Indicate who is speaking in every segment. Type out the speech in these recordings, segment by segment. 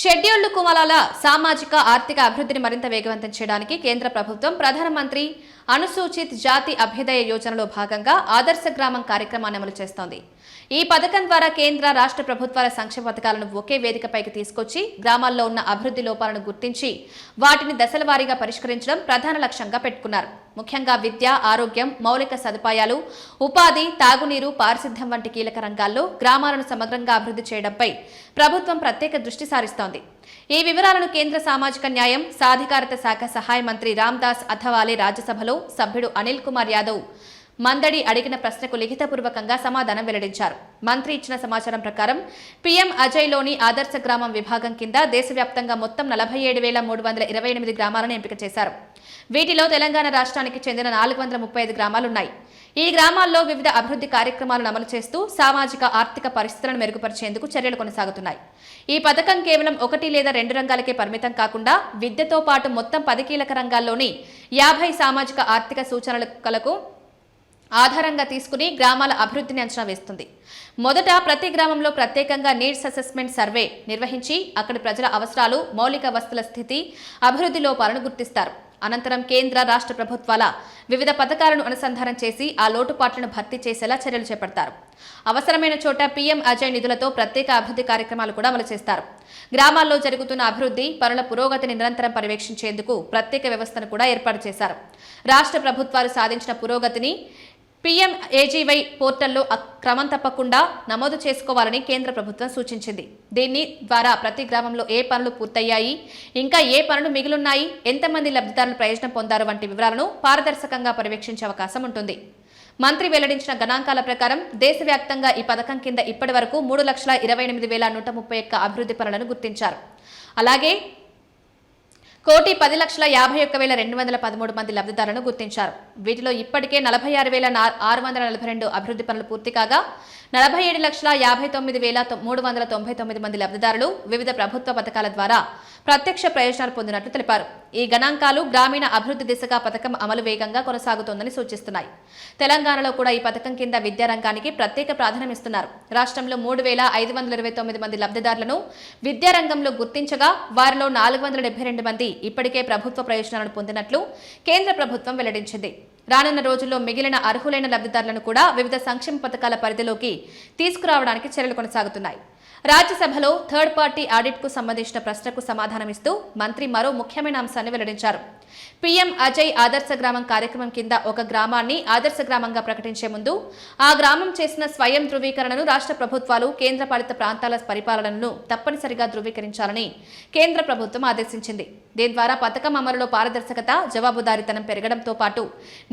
Speaker 1: Scheduled కులాల సామాజిక ఆర్థిక అభివృద్ధిని మరింత వేగవంతం చేయడానికి కేంద్ర ప్రభుత్వం ప్రధానమంత్రి అనుసూచిత జాతి అభ్యుదయ యోజనలో భాగంగా ఆదర్శ గ్రామం కార్యక్రమాన్ని అమలు చేస్తోంది. ఈ పథకం ద్వారా కేంద్ర రాష్ట్ర ప్రభుత్వాల సంక్షేమ పథకాలను ఒకే వేదికపైకి తీసుకొచ్చి గ్రామాల్లో ఉన్న అభివృద్ధి లోపాలను గుర్తించి వాటిని దశల వారీగా పరిష్కరించడం ప్రధాన లక్ష్యంగా పెట్టుకున్నారు. ముఖ్యంగా విద్య, ఆరోగ్యం, మౌలిక సదుపాయాలు, ఉపాధి, తాగునీరు, పారిశుద్ధ్యం వంటి కీలక రంగాల్లో గ్రామాలను సమగ్రంగా అభివృద్ధి చేయడంపై ప్రభుత్వం ప్రత్యేక దృష్టి సారిస్తోంది. ఈ వివరాలను కేంద్ర సామాజిక న్యాయం, సాధికారత శాఖ సహాయ మంత్రి రామ్దాస్ అథవాలే రాజ్యసభలో సభ్యుడు అనిల్ కుమార్ యాదవ్ మందడి అడిగిన ప్రశ్నకు లిఖితపూర్వకంగా సమాధానం వెల్లడించారు. మంత్రి ఇచ్చిన సమాచారం ప్రకారం పీఎం అజయ్లోని ఆదర్శ గ్రామం విభాగం కింద దేశవ్యాప్తంగా మొత్తం 47,328 గ్రామాలను ఎంపిక చేశారు. వీటిలో తెలంగాణ రాష్ట్రానికి చెందిన 435 గ్రామాలున్నాయి. ఈ గ్రామాల్లో వివిధ అభివృద్ధి కార్యక్రమాలను అమలు చేస్తూ సామాజిక ఆర్థిక పరిస్థితులను మెరుగుపరిచేందుకు చర్యలు కొనసాగుతున్నాయి. ఈ పథకం కేవలం 1 లేదా 2 రంగాలకే పరిమితం కాకుండా విద్యతో పాటు మొత్తం 10 కీలక రంగాల్లోని 50 సామాజిక ఆర్థిక సూచనలకు ఆధారంగా తీసుకుని గ్రామాల అభివృద్ధిని అంచనా వేస్తుంది. మొదట ప్రతి గ్రామంలో ప్రత్యేకంగా నీడ్స్ అసెస్మెంట్ సర్వే నిర్వహించి అక్కడి ప్రజల అవసరాలు, మౌలిక వసతుల స్థితి, అభివృద్ధి లోపాలను గుర్తిస్తారు. అనంతరం కేంద్ర రాష్ట్ర ప్రభుత్వాల వివిధ పథకాలను అనుసంధానం చేసి ఆ లోటుపాట్లను భర్తీ చేసేలా చర్యలు చేపడతారు. అవసరమైన చోట పీఎం అజయ్ నిధులతో ప్రత్యేక అభివృద్ధి కార్యక్రమాలు కూడా అమలు చేస్తారు. గ్రామాల్లో జరుగుతున్న అభివృద్ధి పనుల పురోగతిని నిరంతరం పర్యవేక్షించేందుకు ప్రత్యేక వ్యవస్థను కూడా ఏర్పాటు చేశారు. రాష్ట్ర ప్రభుత్వాలు సాధించిన పురోగతిని పీఎంఏజీవై పోర్టల్లో క్రమం తప్పకుండా నమోదు చేసుకోవాలని కేంద్ర ప్రభుత్వం సూచించింది. దీని ద్వారా ప్రతి గ్రామంలో ఏ పనులు పూర్తయ్యాయి, ఇంకా ఏ పనులు మిగిలిన్నాయి, ఎంతమంది లబ్ధిదారులు ప్రయోజనం పొందారు వంటి వివరాలను పారదర్శకంగా పర్యవేక్షించే అవకాశం ఉంటుంది. మంత్రి వెల్లడించిన గణాంకాల ప్రకారం దేశవ్యాప్తంగా ఈ పథకం కింద ఇప్పటి వరకు 3,28,131 అభివృద్ధి పనులను గుర్తించారు. అలాగే 1,10,51,213 మంది లబ్ధిదారులను గుర్తించారు. వీటిలో ఇప్పటికే 46,642 అభివృద్ధి పనులు పూర్తి కాగా 47,59,399 మంది లబ్ధిదారులు వివిధ ప్రభుత్వ పథకాల ద్వారా ప్రత్యక్ష ప్రయోజనాలు పొందినట్లు తెలిపారు. ఈ గణాంకాలు గ్రామీణ అభివృద్ధి దిశగా పథకం అమలు వేగంగా కొనసాగుతోందని సూచిస్తున్నాయి. తెలంగాణలో కూడా ఈ పథకం కింద విద్యారంగానికి ప్రత్యేక ప్రాధాన్యం ఇస్తున్నారు. రాష్ట్రంలో 3,529 మంది లబ్ధిదారులను విద్యారంగంలో గుర్తించగా వారిలో 472 మంది ఇప్పటికే ప్రభుత్వ ప్రయోజనాలను పొందినట్లు కేంద్ర ప్రభుత్వం వెల్లడించింది. రానున్న రోజుల్లో మిగిలిన అర్హులైన లబ్ధిదారులను కూడా వివిధ సంక్షేమ పథకాల పరిధిలోకి తీసుకురావడానికి చర్యలు కొనసాగుతున్నాయి. రాజ్యసభలో థర్డ్ పార్టీ ఆడిట్ కు సంబంధించిన ప్రశ్నకు సమాధానమిస్తూ మంత్రి మరో ముఖ్యమైన అంశాన్ని వెల్లడించారు. పీఎం అజయ్ ఆదర్శ గ్రామం కార్యక్రమం కింద ఒక గ్రామాన్ని ఆదర్శ గ్రామంగా ప్రకటించే ముందు ఆ గ్రామం చేసిన స్వయం ధృవీకరణను రాష్ట్ర ప్రభుత్వాలు, కేంద్ర పాలిత ప్రాంతాల పరిపాలనను తప్పనిసరిగా ధృవీకరించాలని కేంద్ర ప్రభుత్వం ఆదేశించింది. దీని ద్వారా పథకం అమలులో పారదర్శకత, జవాబుదారీతనం పెరగడంతో పాటు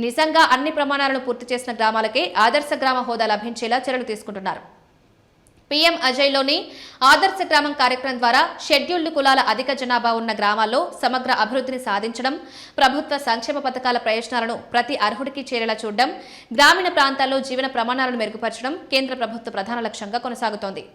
Speaker 1: నిజంగా అన్ని ప్రమాణాలను పూర్తి చేసిన గ్రామాలకే ఆదర్శ గ్రామ హోదా లభించేలా చర్యలు తీసుకుంటున్నారు. పీఎం అజయ్లోని ఆదర్శ గ్రామం కార్యక్రమం ద్వారా షెడ్యూల్డ్ కులాల అధిక జనాభా ఉన్న గ్రామాల్లో సమగ్ర అభివృద్ధిని సాధించడం, ప్రభుత్వ సంక్షేమ పథకాల ప్రయోజనాలను ప్రతి అర్హుడికి చేరేలా చూడడం, గ్రామీణ ప్రాంతాల్లో జీవన ప్రమాణాలను మెరుగుపరచడం కేంద్ర ప్రభుత్వ ప్రధాన లక్ష్యంగా కొనసాగుతోంది.